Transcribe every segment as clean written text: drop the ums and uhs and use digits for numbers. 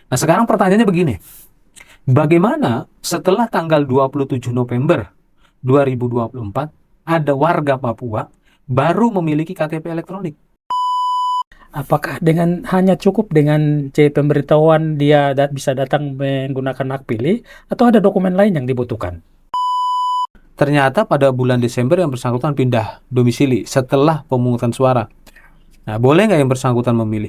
Nah, sekarang pertanyaannya begini. Bagaimana setelah tanggal 27 November 2024 ada warga Papua baru memiliki KTP elektronik? Apakah dengan hanya cukup dengan pemberitahuan dia bisa datang menggunakan hak pilih atau ada dokumen lain yang dibutuhkan? Ternyata pada bulan Desember yang bersangkutan pindah domisili setelah pemungutan suara. Nah, boleh nggak yang bersangkutan memilih?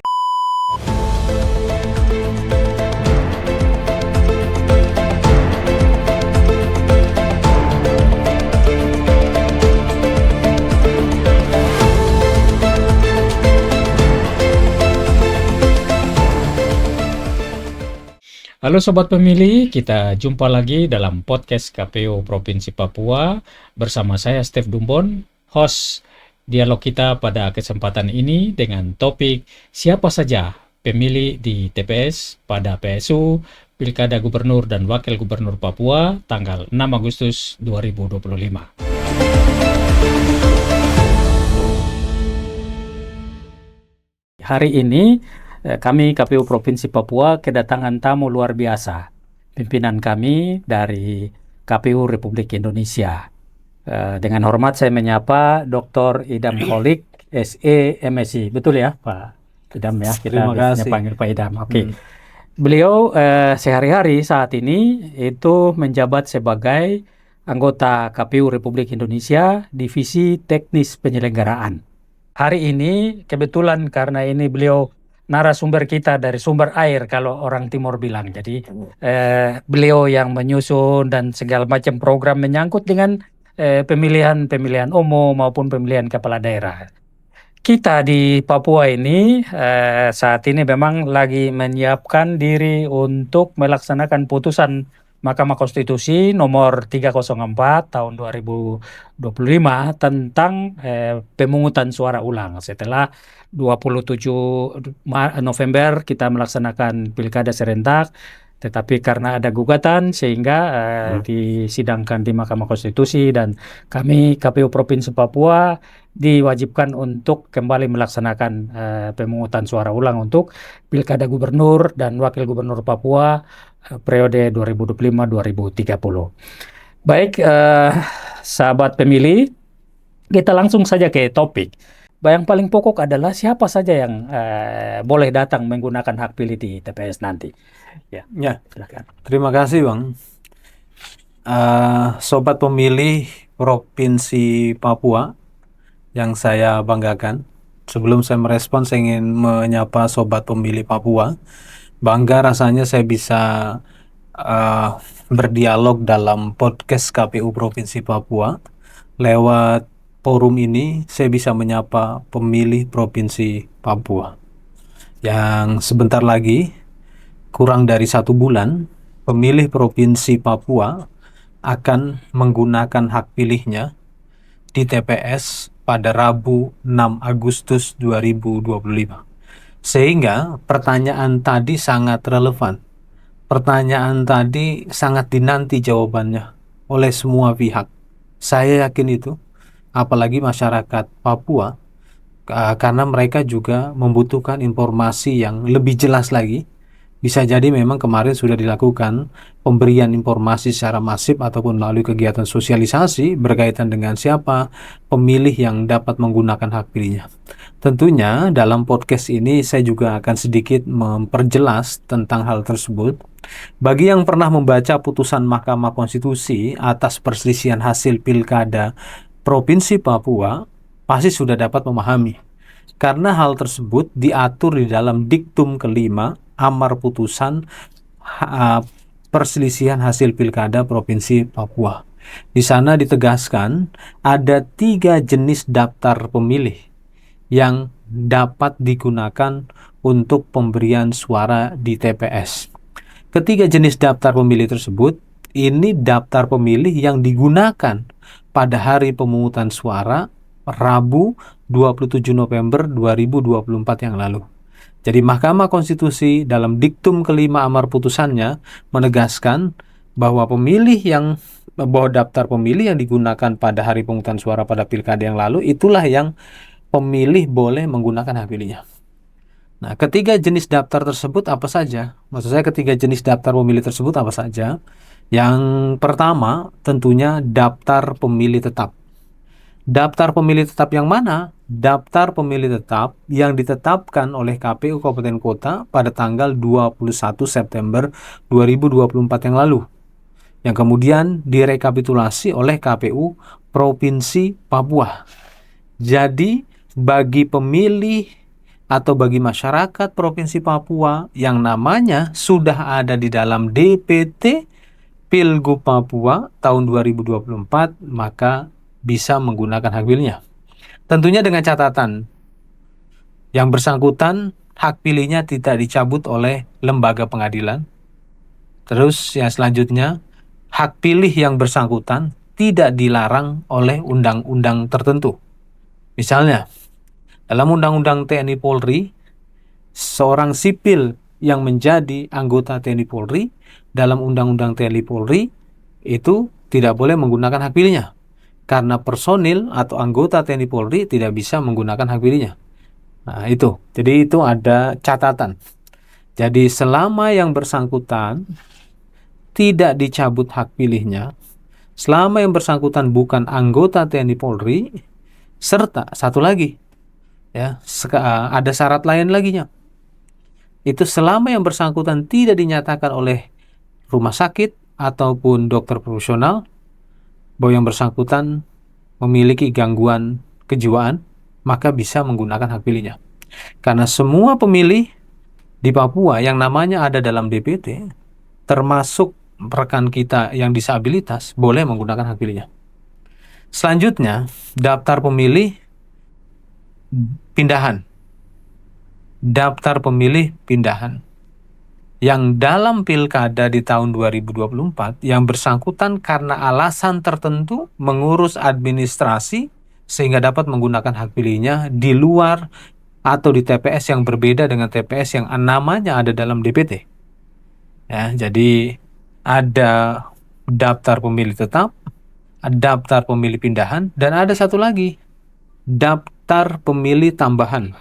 Halo Sobat Pemilih, kita jumpa lagi dalam podcast KPU Provinsi Papua bersama saya Steve Dumbon, host dialog kita pada kesempatan ini dengan topik siapa saja pemilih di TPS pada PSU Pilkada Gubernur dan Wakil Gubernur Papua tanggal 6 Agustus 2025. Hari ini kami KPU Provinsi Papua kedatangan tamu luar biasa, pimpinan kami dari KPU Republik Indonesia. Dengan hormat saya menyapa Dr. Idam Holik, SE MSI. Betul ya Pak Idam ya? Kita Terima biasanya kasih. panggil Pak Idam. Oke. Beliau sehari-hari saat ini itu menjabat sebagai anggota KPU Republik Indonesia Divisi Teknis Penyelenggaraan. Hari ini kebetulan karena ini beliau narasumber kita dari sumber air kalau orang Timur bilang. Jadi beliau yang menyusun dan segala macam program menyangkut dengan pemilihan umum maupun pemilihan kepala daerah. Kita di Papua ini saat ini memang lagi menyiapkan diri untuk melaksanakan putusan Mahkamah Konstitusi nomor 304 tahun 2025 tentang pemungutan suara ulang. Setelah 27 November kita melaksanakan pilkada serentak, tetapi karena ada gugatan sehingga disidangkan di Mahkamah Konstitusi dan kami KPU Provinsi Papua diwajibkan untuk kembali melaksanakan pemungutan suara ulang untuk Pilkada Gubernur dan Wakil Gubernur Papua periode 2025-2030. Baik, sahabat pemilih, kita langsung saja ke topik. Yang paling pokok adalah siapa saja yang boleh datang menggunakan hak pilih di TPS nanti. Ya, Silakan. terima kasih Bang. Sobat pemilih Provinsi Papua yang saya banggakan. Sebelum saya merespon, saya ingin menyapa sobat pemilih Papua. Bangga rasanya saya bisa berdialog dalam podcast KPU Provinsi Papua. Lewat forum ini, saya bisa menyapa pemilih Provinsi Papua. Yang sebentar lagi, kurang dari 1 bulan, pemilih Provinsi Papua akan menggunakan hak pilihnya di TPS pada Rabu 6 Agustus 2025. Sehingga pertanyaan tadi sangat relevan. Pertanyaan tadi sangat dinanti jawabannya oleh semua pihak. Saya yakin itu, apalagi masyarakat Papua, karena mereka juga membutuhkan informasi yang lebih jelas lagi. Bisa jadi memang kemarin sudah dilakukan pemberian informasi secara masif ataupun melalui kegiatan sosialisasi berkaitan dengan siapa pemilih yang dapat menggunakan hak pilihnya. Tentunya dalam podcast ini saya juga akan sedikit memperjelas tentang hal tersebut. Bagi yang pernah membaca putusan Mahkamah Konstitusi atas perselisihan hasil pilkada Provinsi Papua, pasti sudah dapat memahami. Karena hal tersebut diatur di dalam diktum kelima amar putusan perselisihan hasil pilkada Provinsi Papua. Di sana ditegaskan ada 3 jenis daftar pemilih yang dapat digunakan untuk pemberian suara di TPS. Ketiga jenis daftar pemilih tersebut, ini daftar pemilih yang digunakan pada hari pemungutan suara Rabu 27 November 2024 yang lalu. Jadi Mahkamah Konstitusi dalam diktum kelima amar putusannya menegaskan bahwa daftar pemilih yang digunakan pada hari pemungutan suara pada pilkada yang lalu itulah yang pemilih boleh menggunakan hak pilihnya. Nah, ketiga jenis daftar tersebut apa saja? Maksud saya ketiga jenis daftar pemilih tersebut apa saja? Yang pertama tentunya daftar pemilih tetap. Daftar pemilih tetap yang mana? Daftar pemilih tetap yang ditetapkan oleh KPU Kabupaten Kota pada tanggal 21 September 2024 yang lalu, yang kemudian direkapitulasi oleh KPU Provinsi Papua. Jadi, bagi pemilih atau bagi masyarakat Provinsi Papua yang namanya sudah ada di dalam DPT Pilgub Papua tahun 2024, maka bisa menggunakan hak pilihnya. Tentunya dengan catatan, yang bersangkutan hak pilihnya tidak dicabut oleh lembaga pengadilan. Terus yang selanjutnya, hak pilih yang bersangkutan tidak dilarang oleh undang-undang tertentu. Misalnya, dalam Undang-Undang TNI Polri, seorang sipil yang menjadi anggota TNI Polri, dalam Undang-Undang TNI Polri itu tidak boleh menggunakan hak pilihnya, karena personil atau anggota TNI Polri tidak bisa menggunakan hak pilihnya. Nah, itu. Jadi itu ada catatan. Jadi selama yang bersangkutan tidak dicabut hak pilihnya, selama yang bersangkutan bukan anggota TNI Polri, serta satu lagi, ya, ada syarat lain laginya. Itu selama yang bersangkutan tidak dinyatakan oleh rumah sakit ataupun dokter profesional bahwa yang bersangkutan memiliki gangguan kejiwaan, maka bisa menggunakan hak pilihnya. Karena semua pemilih di Papua yang namanya ada dalam DPT, termasuk rekan kita yang disabilitas, boleh menggunakan hak pilihnya. Selanjutnya, daftar pemilih pindahan. Daftar pemilih pindahan yang dalam pilkada di tahun 2024 yang bersangkutan karena alasan tertentu mengurus administrasi sehingga dapat menggunakan hak pilihnya di luar atau di TPS yang berbeda dengan TPS yang namanya ada dalam DPT. Ya, jadi ada daftar pemilih tetap, daftar pemilih pindahan, dan ada satu lagi, daftar pemilih tambahan,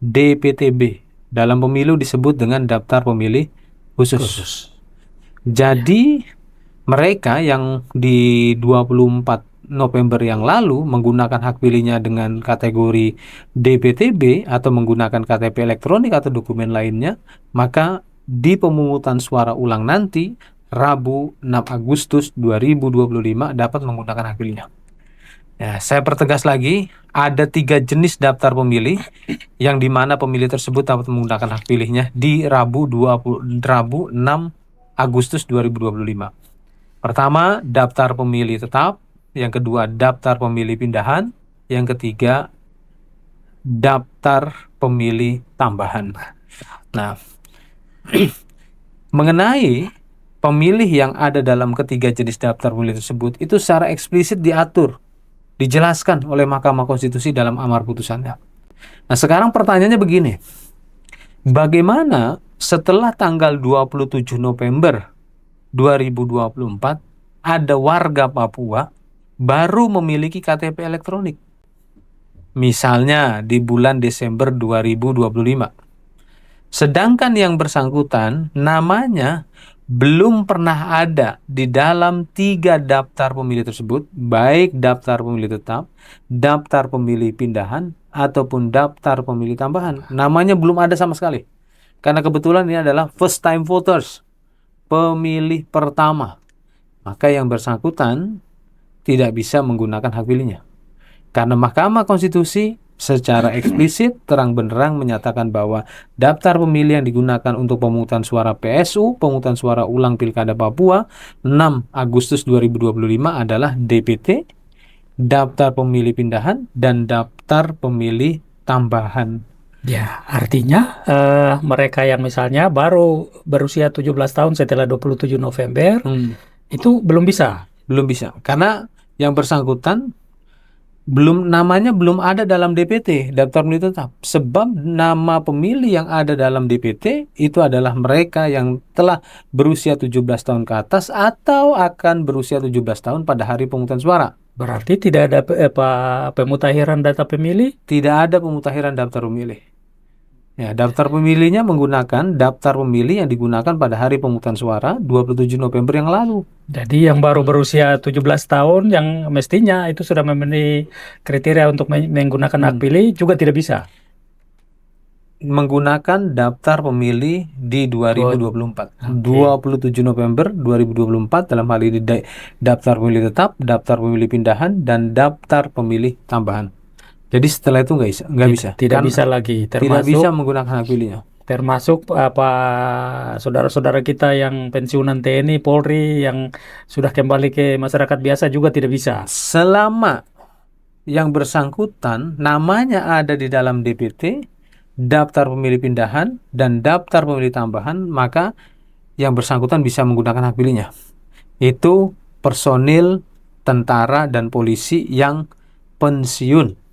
DPTB. Dalam pemilu disebut dengan daftar pemilih khusus. Jadi mereka yang di 24 November yang lalu menggunakan hak pilihnya dengan kategori DPTB atau menggunakan KTP elektronik atau dokumen lainnya, maka di pemungutan suara ulang nanti Rabu 6 Agustus 2025 dapat menggunakan hak pilihnya. Ya, saya pertegas lagi, ada 3 jenis daftar pemilih yang dimana pemilih tersebut dapat menggunakan hak pilihnya di Rabu 6 Agustus 2025. Pertama, daftar pemilih tetap. Yang kedua, daftar pemilih pindahan. Yang ketiga, daftar pemilih tambahan. Nah, mengenai pemilih yang ada dalam ketiga jenis daftar pemilih tersebut, itu secara eksplisit diatur, dijelaskan oleh Mahkamah Konstitusi dalam amar putusannya. Nah, sekarang pertanyaannya begini. Bagaimana setelah tanggal 27 November 2024 ada warga Papua baru memiliki KTP elektronik? Misalnya di bulan Desember 2025. Sedangkan yang bersangkutan namanya belum pernah ada di dalam 3 daftar pemilih tersebut, baik daftar pemilih tetap, daftar pemilih pindahan, ataupun daftar pemilih tambahan. Namanya belum ada sama sekali. Karena kebetulan ini adalah first time voters, pemilih pertama. Maka yang bersangkutan tidak bisa menggunakan hak pilihnya. Karena Mahkamah Konstitusi secara eksplisit terang benderang menyatakan bahwa daftar pemilih yang digunakan untuk pemungutan suara PSU, pemungutan suara ulang Pilkada Papua 6 Agustus 2025 adalah DPT, daftar pemilih pindahan, dan daftar pemilih tambahan. Ya, artinya mereka yang misalnya baru berusia 17 tahun setelah 27 November itu belum bisa. Belum bisa, karena yang bersangkutan namanya belum ada dalam DPT, daftar pemilih tetap. Sebab nama pemilih yang ada dalam DPT itu adalah mereka yang telah berusia 17 tahun ke atas atau akan berusia 17 tahun pada hari pemungutan suara. Berarti tidak ada pemutahiran data pemilih? Tidak ada pemutahiran daftar pemilih. Ya, daftar pemilihnya menggunakan daftar pemilih yang digunakan pada hari pemungutan suara 27 November yang lalu. Jadi yang baru berusia 17 tahun yang mestinya itu sudah memenuhi kriteria untuk menggunakan hak Hmm. pilih juga tidak bisa. Menggunakan daftar pemilih di 2024. Oke. 27 November 2024 dalam hal ini daftar pemilih tetap, daftar pemilih pindahan, dan daftar pemilih tambahan. Jadi setelah itu nggak bisa. Tidak Kan bisa lagi, tidak bisa termasuk menggunakan hak pilihnya. apa saudara-saudara kita yang pensiunan TNI, Polri yang sudah kembali ke masyarakat biasa juga tidak bisa. Selama yang bersangkutan namanya ada di dalam DPT, daftar pemilih pindahan, dan daftar pemilih tambahan, maka yang bersangkutan bisa menggunakan hak pilihnya. Itu personil tentara dan polisi yang pensiun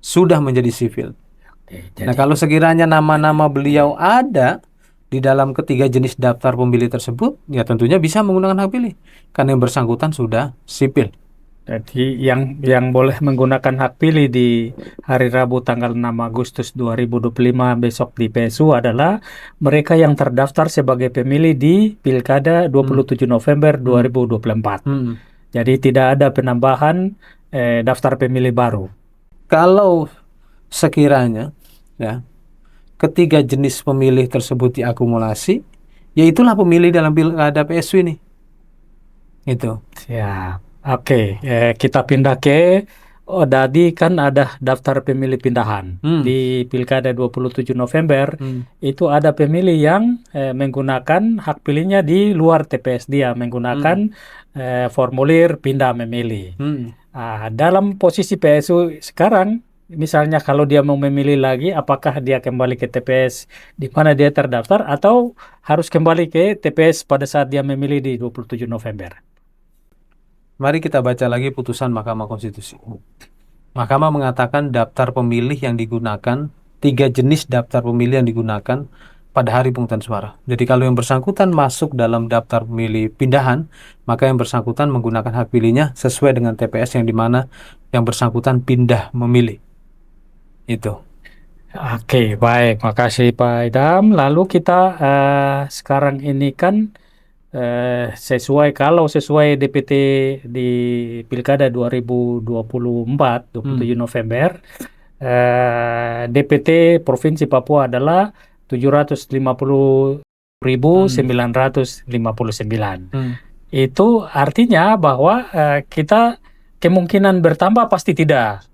sudah menjadi sipil. Oke, Nah, jadi kalau sekiranya nama-nama beliau ada di dalam ketiga jenis daftar pemilih tersebut, ya tentunya bisa menggunakan hak pilih karena yang bersangkutan sudah sipil. yang boleh menggunakan hak pilih di hari Rabu tanggal 6 Agustus 2025 besok di PSU adalah mereka yang terdaftar sebagai pemilih di Pilkada 27 November 2024. Hmm. Jadi tidak ada penambahan daftar pemilih baru. Kalau sekiranya ya ketiga jenis pemilih tersebut diakumulasi, ya itulah pemilih dalam pilkada PSU ini. Itu. Ya, oke. Kita pindah ke tadi kan ada daftar pemilih pindahan. Hmm. Di Pilkada 27 November Hmm. itu ada pemilih yang menggunakan hak pilihnya di luar TPS dia, menggunakan formulir pindah memilih. Hmm. Dalam posisi PSU sekarang, misalnya kalau dia mau memilih lagi, apakah dia kembali ke TPS di mana dia terdaftar atau harus kembali ke TPS pada saat dia memilih di 27 November? Mari kita baca lagi putusan Mahkamah Konstitusi. Mahkamah mengatakan daftar pemilih yang digunakan, tiga jenis daftar pemilih yang digunakan pada hari pemungutan suara. Jadi kalau yang bersangkutan masuk dalam daftar pemilih pindahan, maka yang bersangkutan menggunakan hak pilihnya sesuai dengan TPS yang dimana yang bersangkutan pindah memilih. Itu. Oke, baik. Makasih Pak Idam. Lalu kita sekarang ini kan kalau sesuai DPT di Pilkada 2024, 27 November, DPT Provinsi Papua adalah 750.959. Itu artinya bahwa kita kemungkinan bertambah pasti tidak.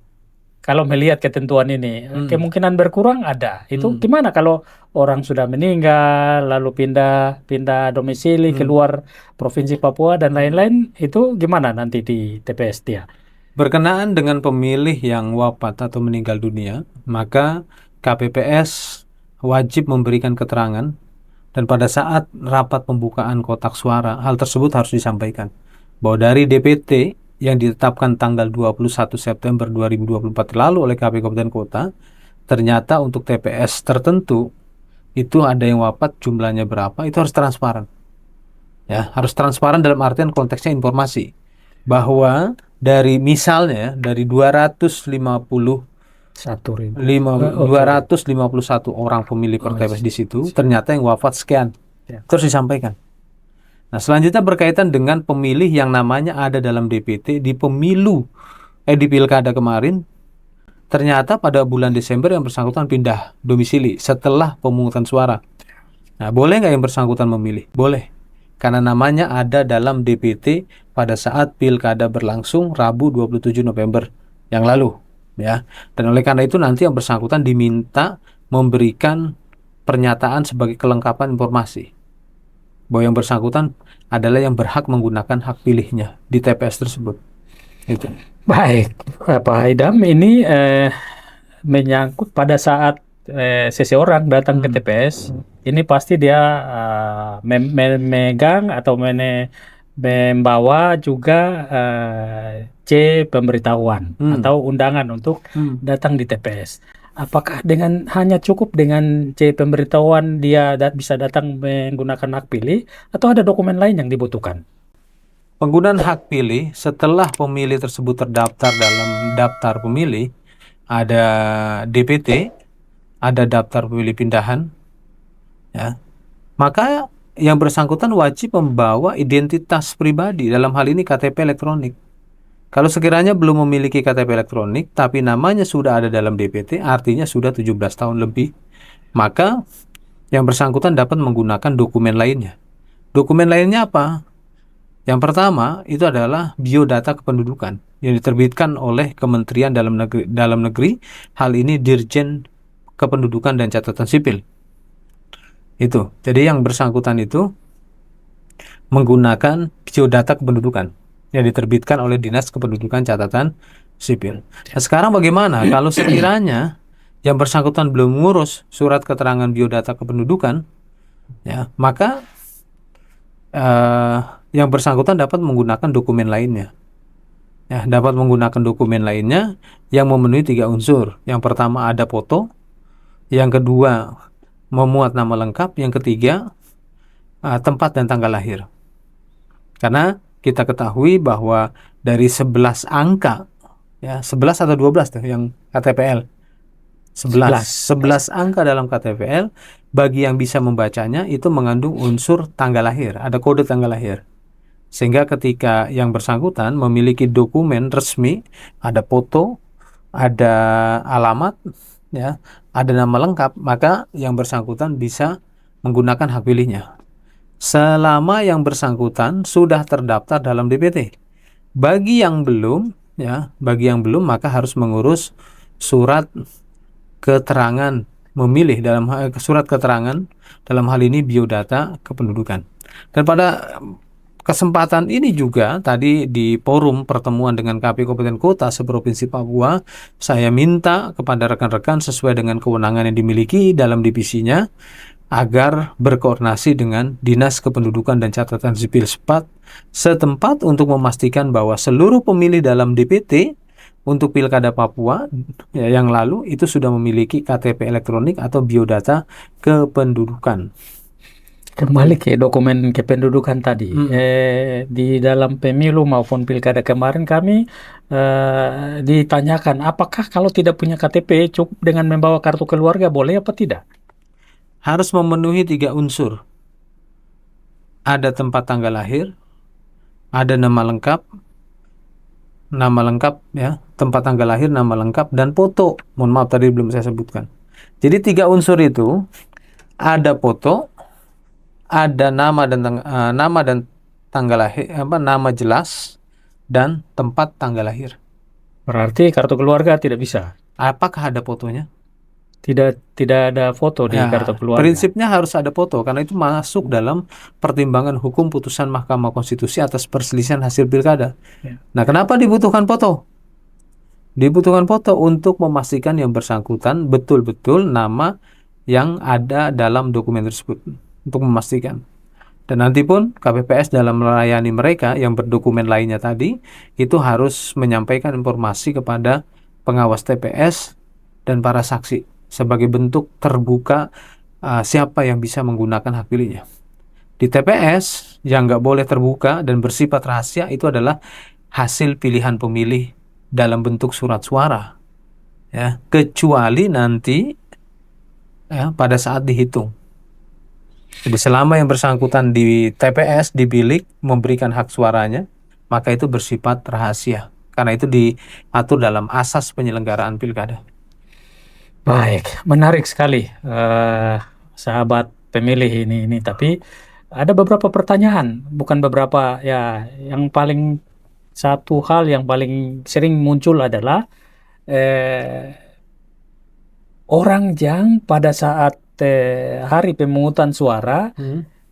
Kalau melihat ketentuan ini, kemungkinan berkurang ada. Itu gimana kalau orang sudah meninggal, lalu pindah domisili keluar Provinsi Papua dan lain-lain, itu gimana nanti di TPS dia? Berkenaan dengan pemilih yang wafat atau meninggal dunia, maka KPPS wajib memberikan keterangan dan pada saat rapat pembukaan kotak suara, hal tersebut harus disampaikan. Bahwa dari DPT yang ditetapkan tanggal 21 September 2024 lalu oleh KPU Kabupaten Kota, ternyata untuk TPS tertentu itu ada yang wafat, jumlahnya berapa, itu harus transparan. Ya, harus transparan dalam artian konteksnya informasi. Bahwa dari misalnya dari 251 orang pemilih per TPS di situ, ternyata yang wafat sekian. Terus disampaikan. Nah, selanjutnya berkaitan dengan pemilih yang namanya ada dalam DPT di di pilkada kemarin, ternyata pada bulan Desember yang bersangkutan pindah domisili setelah pemungutan suara. Nah, boleh nggak yang bersangkutan memilih? Boleh. Karena namanya ada dalam DPT pada saat pilkada berlangsung Rabu 27 November yang lalu. Ya. Dan oleh karena itu nanti yang bersangkutan diminta memberikan pernyataan sebagai kelengkapan informasi bahwa yang bersangkutan adalah yang berhak menggunakan hak pilihnya di TPS tersebut. Itu. Baik, Pak Idam, ini menyangkut pada saat seseorang datang ke TPS, ini pasti dia memegang atau membawa juga C pemberitahuan atau undangan untuk datang di TPS. Apakah hanya cukup dengan C pemberitahuan dia bisa datang menggunakan hak pilih atau ada dokumen lain yang dibutuhkan? Penggunaan hak pilih setelah pemilih tersebut terdaftar dalam daftar pemilih, ada DPT, ada daftar pemilih pindahan, ya, maka yang bersangkutan wajib membawa identitas pribadi, dalam hal ini KTP elektronik. Kalau sekiranya belum memiliki KTP elektronik, tapi namanya sudah ada dalam DPT, artinya sudah 17 tahun lebih, maka yang bersangkutan dapat menggunakan dokumen lainnya. Dokumen lainnya apa? Yang pertama itu adalah biodata kependudukan yang diterbitkan oleh Kementerian Dalam Negeri, hal ini Dirjen Kependudukan dan Catatan Sipil. Itu. Jadi yang bersangkutan itu menggunakan biodata kependudukan yang diterbitkan oleh Dinas Kependudukan Catatan Sipil. Nah, sekarang bagaimana kalau sekiranya yang bersangkutan belum mengurus surat keterangan biodata kependudukan, ya, maka yang bersangkutan dapat menggunakan dokumen lainnya. Ya, dapat menggunakan dokumen lainnya yang memenuhi 3 unsur. Yang pertama ada foto, yang kedua memuat nama lengkap, yang ketiga tempat dan tanggal lahir. Karena kita ketahui bahwa dari 11 angka, ya 11 atau 12 tuh yang KTPL. 11 angka dalam KTPL, bagi yang bisa membacanya itu mengandung unsur tanggal lahir, ada kode tanggal lahir. Sehingga ketika yang bersangkutan memiliki dokumen resmi, ada foto, ada alamat, ya, ada nama lengkap, maka yang bersangkutan bisa menggunakan hak pilihnya selama yang bersangkutan sudah terdaftar dalam DPT. Bagi yang belum, ya, maka harus mengurus surat keterangan memilih, surat keterangan dalam hal ini biodata kependudukan. Dan pada kesempatan ini juga tadi di forum pertemuan dengan KPU Kabupaten Kota seprovinsi Papua, saya minta kepada rekan-rekan sesuai dengan kewenangan yang dimiliki dalam divisinya agar berkoordinasi dengan Dinas Kependudukan dan Catatan Sipil setempat untuk memastikan bahwa seluruh pemilih dalam DPT untuk Pilkada Papua, ya, yang lalu itu sudah memiliki KTP elektronik atau biodata kependudukan. Kembali ke dokumen kependudukan tadi, di dalam pemilu maupun pilkada kemarin kami ditanyakan apakah kalau tidak punya KTP cukup dengan membawa kartu keluarga, boleh apa tidak? Harus memenuhi 3 unsur. Ada tempat tanggal lahir, ada nama lengkap, ya, tempat tanggal lahir, nama lengkap, dan foto. Mohon maaf tadi belum saya sebutkan. Jadi 3 unsur itu ada foto, ada nama dan tanggal lahir, nama jelas, dan tempat tanggal lahir. Berarti kartu keluarga tidak bisa. Apakah ada fotonya? Tidak ada foto di kartu keluarga. Prinsipnya harus ada foto karena itu masuk dalam pertimbangan hukum putusan Mahkamah Konstitusi atas perselisihan hasil pilkada. Ya. Nah, kenapa dibutuhkan foto? Dibutuhkan foto untuk memastikan yang bersangkutan betul-betul nama yang ada dalam dokumen tersebut, untuk memastikan. Dan nanti pun KPPS dalam melayani mereka yang berdokumen lainnya tadi itu harus menyampaikan informasi kepada pengawas TPS dan para saksi sebagai bentuk terbuka siapa yang bisa menggunakan hak pilihnya. Di TPS yang nggak boleh terbuka dan bersifat rahasia itu adalah hasil pilihan pemilih dalam bentuk surat suara, ya, kecuali nanti, ya, pada saat dihitung. Jadi selama yang bersangkutan di TPS, di bilik memberikan hak suaranya, maka itu bersifat rahasia karena itu diatur dalam asas penyelenggaraan pilkada. Baik, menarik sekali, sahabat pemilih ini. Tapi ada beberapa pertanyaan, bukan beberapa, ya, satu hal yang paling sering muncul adalah orang yang pada saat hari pemungutan suara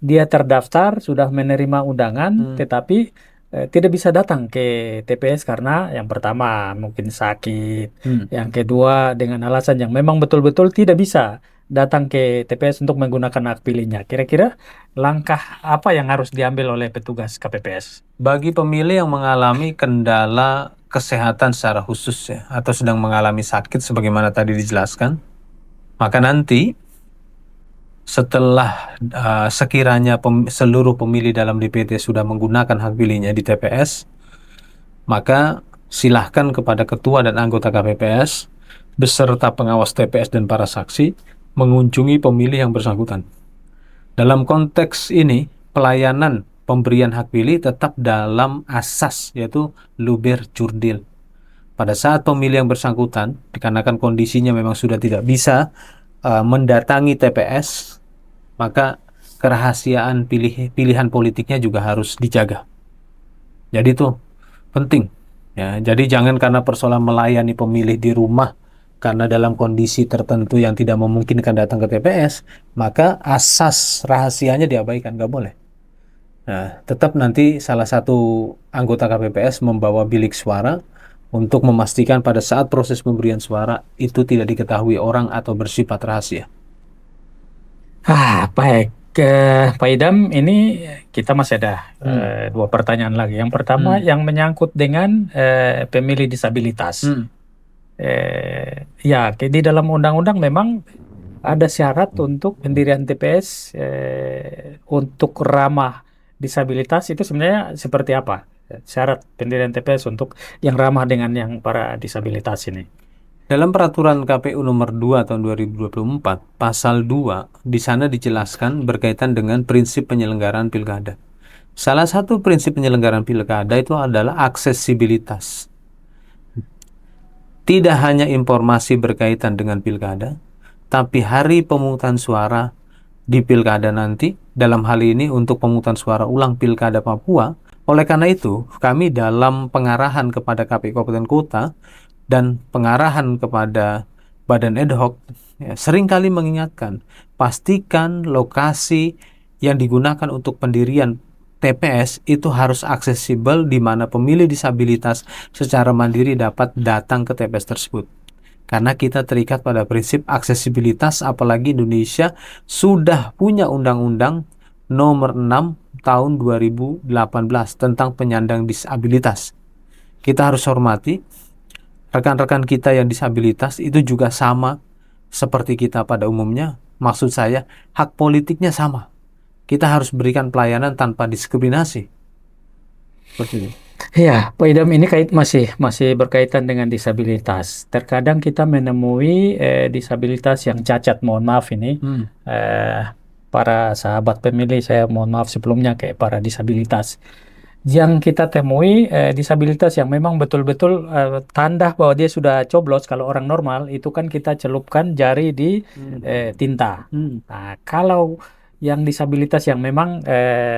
dia terdaftar sudah menerima undangan, tetapi tidak bisa datang ke TPS karena yang pertama mungkin sakit, yang kedua dengan alasan yang memang betul-betul tidak bisa datang ke TPS untuk menggunakan hak pilihnya. Kira-kira langkah apa yang harus diambil oleh petugas KPPS? Bagi pemilih yang mengalami kendala kesehatan secara khusus, ya, atau sedang mengalami sakit sebagaimana tadi dijelaskan, maka nanti setelah sekiranya seluruh pemilih dalam DPT sudah menggunakan hak pilihnya di TPS, maka silahkan kepada ketua dan anggota KPPS beserta pengawas TPS dan para saksi mengunjungi pemilih yang bersangkutan. Dalam konteks ini, pelayanan pemberian hak pilih tetap dalam asas, yaitu luber jurdil. Pada saat pemilih yang bersangkutan, dikarenakan kondisinya memang sudah tidak bisa mendatangi TPS, maka kerahasiaan pilihan politiknya juga harus dijaga. Jadi itu penting. Ya, jadi jangan karena persoalan melayani pemilih di rumah karena dalam kondisi tertentu yang tidak memungkinkan datang ke TPS, maka asas rahasianya diabaikan, nggak boleh. Nah, tetap nanti salah satu anggota KPPS membawa bilik suara untuk memastikan pada saat proses pemberian suara itu tidak diketahui orang atau bersifat rahasia. Baik. Pak Idam, ini kita masih ada dua pertanyaan lagi. Yang pertama yang menyangkut dengan pemilih disabilitas. Ya, di dalam undang-undang memang ada syarat untuk pendirian TPS untuk ramah disabilitas. Itu sebenarnya seperti apa? Syarat pendirian TPS untuk yang ramah dengan yang para disabilitas ini. Dalam peraturan KPU nomor 2 tahun 2024, pasal 2, di sana dijelaskan berkaitan dengan prinsip penyelenggaraan pilkada. Salah satu prinsip penyelenggaraan pilkada itu adalah aksesibilitas. Tidak hanya informasi berkaitan dengan pilkada, tapi hari pemungutan suara di pilkada nanti, dalam hal ini untuk pemungutan suara ulang pilkada Papua. Oleh karena itu, kami dalam pengarahan kepada KPU Kabupaten Kota dan pengarahan kepada Badan Ad Hoc seringkali mengingatkan, pastikan lokasi yang digunakan untuk pendirian TPS itu harus aksesibel di mana pemilih disabilitas secara mandiri dapat datang ke TPS tersebut. Karena kita terikat pada prinsip aksesibilitas, apalagi Indonesia sudah punya undang-undang nomor 6 tahun 2018 tentang penyandang disabilitas. Kita harus hormati rekan-rekan kita yang disabilitas itu juga sama seperti kita pada umumnya. Maksud saya, hak politiknya sama. Kita harus berikan pelayanan tanpa diskriminasi. Seperti itu. Ya, Pak Idam, ini masih berkaitan dengan disabilitas. Terkadang kita menemui disabilitas yang cacat. Mohon maaf ini, para sahabat pemilih, saya mohon maaf sebelumnya kayak para disabilitas. Yang kita temui disabilitas yang memang betul-betul tanda bahwa dia sudah coblos. Kalau orang normal itu kan kita celupkan jari di tinta. Nah, kalau yang disabilitas yang memang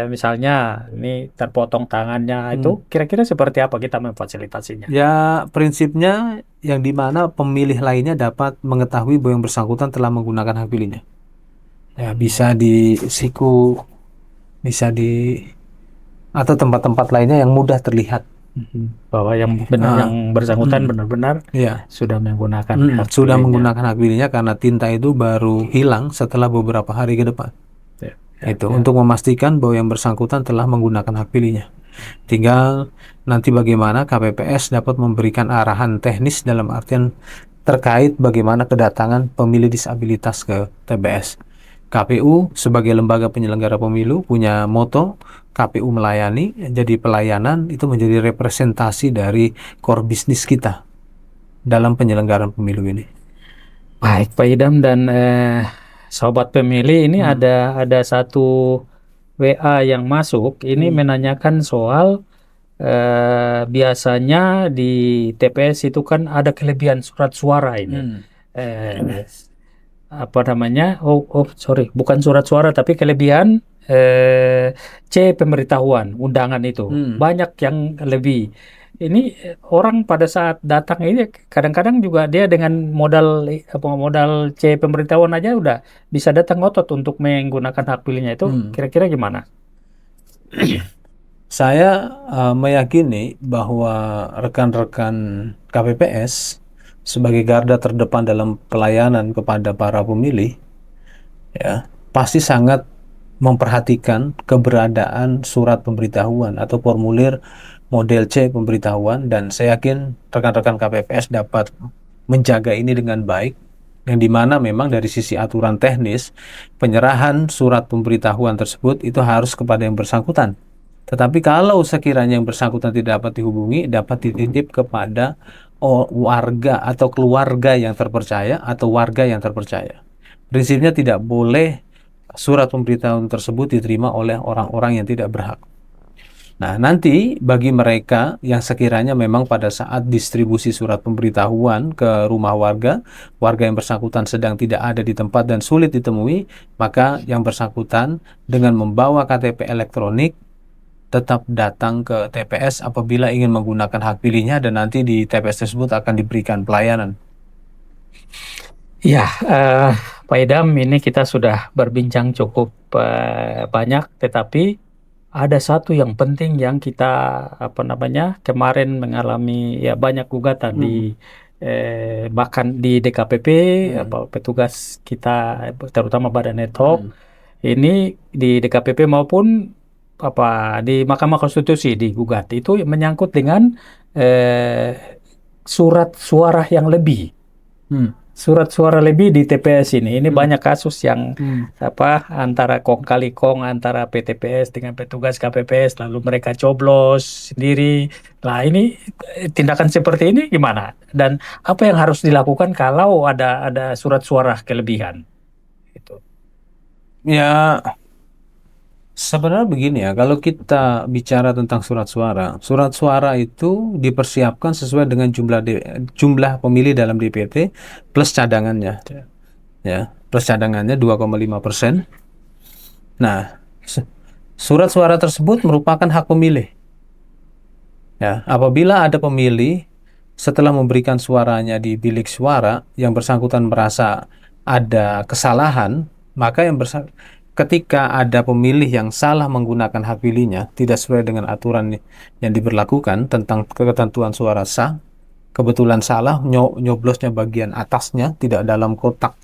misalnya ini terpotong tangannya, itu kira-kira seperti apa kita memfasilitasinya? Ya, prinsipnya yang dimana pemilih lainnya dapat mengetahui bahwa yang bersangkutan telah menggunakan hak pilihnya. Ya, bisa di siku, bisa di atau tempat-tempat lainnya yang mudah terlihat bahwa yang benar yang bersangkutan benar-benar sudah menggunakan hak sudah pilihnya. menggunakan hak pilihnya karena tinta itu baru hilang setelah beberapa hari ke depan. Untuk memastikan bahwa yang bersangkutan telah menggunakan hak pilihnya. Tinggal nanti bagaimana KPPS dapat memberikan arahan teknis dalam artian terkait bagaimana kedatangan pemilih disabilitas ke TPS. KPU sebagai lembaga penyelenggara pemilu punya moto KPU melayani, jadi pelayanan itu menjadi representasi dari core bisnis kita dalam penyelenggaraan pemilu ini. Baik, Pak Idam dan sobat pemilih, ini ada satu WA yang masuk, ini menanyakan soal biasanya di TPS itu kan ada kelebihan surat suara ini. Apa namanya? Sorry, bukan surat suara tapi kelebihan C pemberitahuan undangan itu banyak yang lebih. Ini orang pada saat datang ini kadang-kadang juga dia dengan modal C pemberitahuan aja udah bisa datang ngotot untuk menggunakan hak pilihnya. Itu kira-kira gimana? Saya meyakini bahwa rekan-rekan KPPS sebagai garda terdepan dalam pelayanan kepada para pemilih, ya pasti sangat memperhatikan keberadaan surat pemberitahuan atau formulir model C pemberitahuan, dan saya yakin rekan-rekan KPPS dapat menjaga ini dengan baik, yang dimana memang dari sisi aturan teknis penyerahan surat pemberitahuan tersebut itu harus kepada yang bersangkutan. Tetapi kalau sekiranya yang bersangkutan tidak dapat dihubungi, dapat dititip kepada warga atau keluarga yang terpercaya atau warga yang terpercaya. Prinsipnya tidak boleh surat pemberitahuan tersebut diterima oleh orang-orang yang tidak berhak. Nah, nanti bagi mereka yang sekiranya memang pada saat distribusi surat pemberitahuan ke rumah warga, warga yang bersangkutan sedang tidak ada di tempat dan sulit ditemui, maka yang bersangkutan dengan membawa KTP elektronik tetap datang ke TPS apabila ingin menggunakan hak pilihnya, dan nanti di TPS tersebut akan diberikan pelayanan. Ya, Pak Idam, ini kita sudah berbincang cukup banyak, tetapi ada satu yang penting yang kita kemarin mengalami ya banyak gugatan di bahkan di DKPP, petugas kita terutama Badan Ad Hoc ini di DKPP maupun di Mahkamah Konstitusi digugat, itu menyangkut dengan surat suara yang lebih. Surat suara lebih di TPS ini banyak kasus yang antara kong kali kong antara PTPS dengan petugas KPPS, lalu mereka coblos sendiri. Nah, ini tindakan seperti ini gimana? Dan apa yang harus dilakukan kalau ada surat suara kelebihan? Itu. Ya, sebenarnya begini ya, kalau kita bicara tentang surat suara itu dipersiapkan sesuai dengan jumlah pemilih dalam DPT plus cadangannya. Ya, plus cadangannya 2,5%. Nah, surat suara tersebut merupakan hak pemilih. Ya, apabila ada pemilih setelah memberikan suaranya di bilik suara yang bersangkutan merasa ada kesalahan, maka ketika ada pemilih yang salah menggunakan hak pilihnya tidak sesuai dengan aturan yang diberlakukan tentang ketentuan suara sah, kebetulan salah nyoblosnya bagian atasnya tidak dalam kotak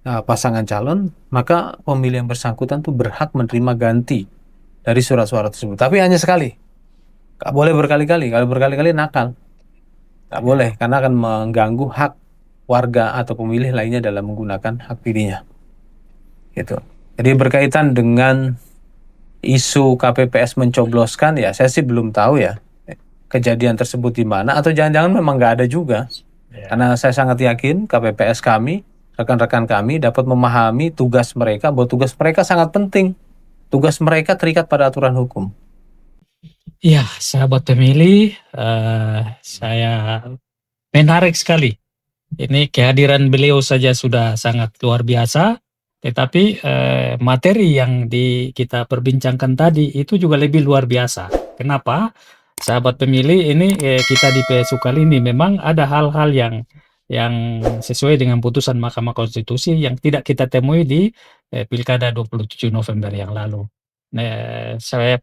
pasangan calon, maka pemilih yang bersangkutan tuh berhak menerima ganti dari surat suara tersebut. Tapi hanya sekali, nggak boleh berkali-kali. Kalau berkali-kali nakal, nggak boleh, karena akan mengganggu hak warga atau pemilih lainnya dalam menggunakan hak pilihnya. Gitu. Jadi berkaitan dengan isu KPPS mencobloskan, ya saya sih belum tahu ya kejadian tersebut di mana, atau jangan-jangan memang nggak ada juga. Karena saya sangat yakin KPPS kami, rekan-rekan kami dapat memahami tugas mereka, bahwa tugas mereka sangat penting. Tugas mereka terikat pada aturan hukum. Ya, sahabat pemilih, saya menarik sekali. Ini kehadiran beliau saja sudah sangat luar biasa, tetapi materi yang kita perbincangkan tadi itu juga lebih luar biasa. Kenapa? Sahabat pemilih, ini kita di PSU kali ini memang ada hal-hal yang sesuai dengan putusan Mahkamah Konstitusi yang tidak kita temui di Pilkada 27 November yang lalu.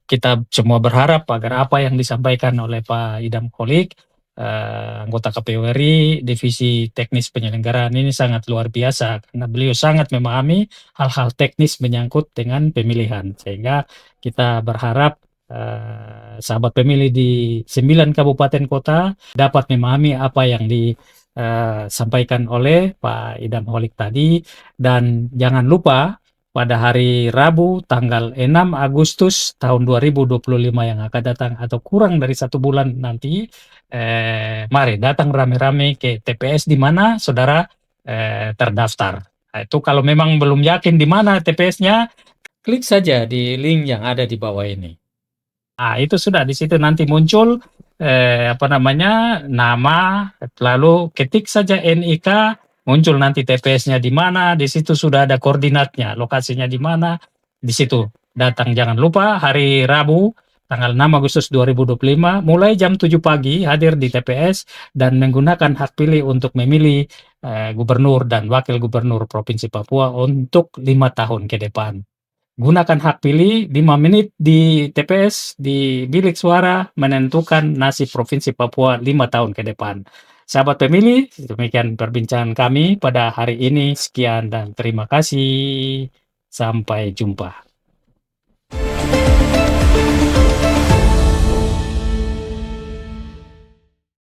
Kita semua berharap agar apa yang disampaikan oleh Pak Idam Holik, anggota KPU RI Divisi Teknis Penyelenggaraan, ini sangat luar biasa karena beliau sangat memahami hal-hal teknis menyangkut dengan pemilihan, sehingga kita berharap sahabat pemilih di 9 kabupaten kota dapat memahami apa yang disampaikan oleh Pak Idam Holik tadi. Dan jangan lupa pada hari Rabu tanggal 6 Agustus tahun 2025 yang akan datang atau kurang dari 1 bulan nanti, mari datang rame-rame ke TPS di mana saudara terdaftar. Nah, itu kalau memang belum yakin di mana TPS-nya, klik saja di link yang ada di bawah ini. Nah, itu sudah di situ nanti muncul nama, lalu ketik saja NIK, muncul nanti TPS-nya di mana, di situ sudah ada koordinatnya, lokasinya di mana, di situ datang. Jangan lupa hari Rabu tanggal 6 Agustus 2025 mulai jam 7 pagi hadir di TPS dan menggunakan hak pilih untuk memilih gubernur dan wakil gubernur Provinsi Papua untuk 5 tahun ke depan. Gunakan hak pilih 5 menit di TPS, di bilik suara, menentukan nasib Provinsi Papua 5 tahun ke depan. Sahabat pemilih, demikian perbincangan kami pada hari ini. Sekian dan terima kasih. Sampai jumpa.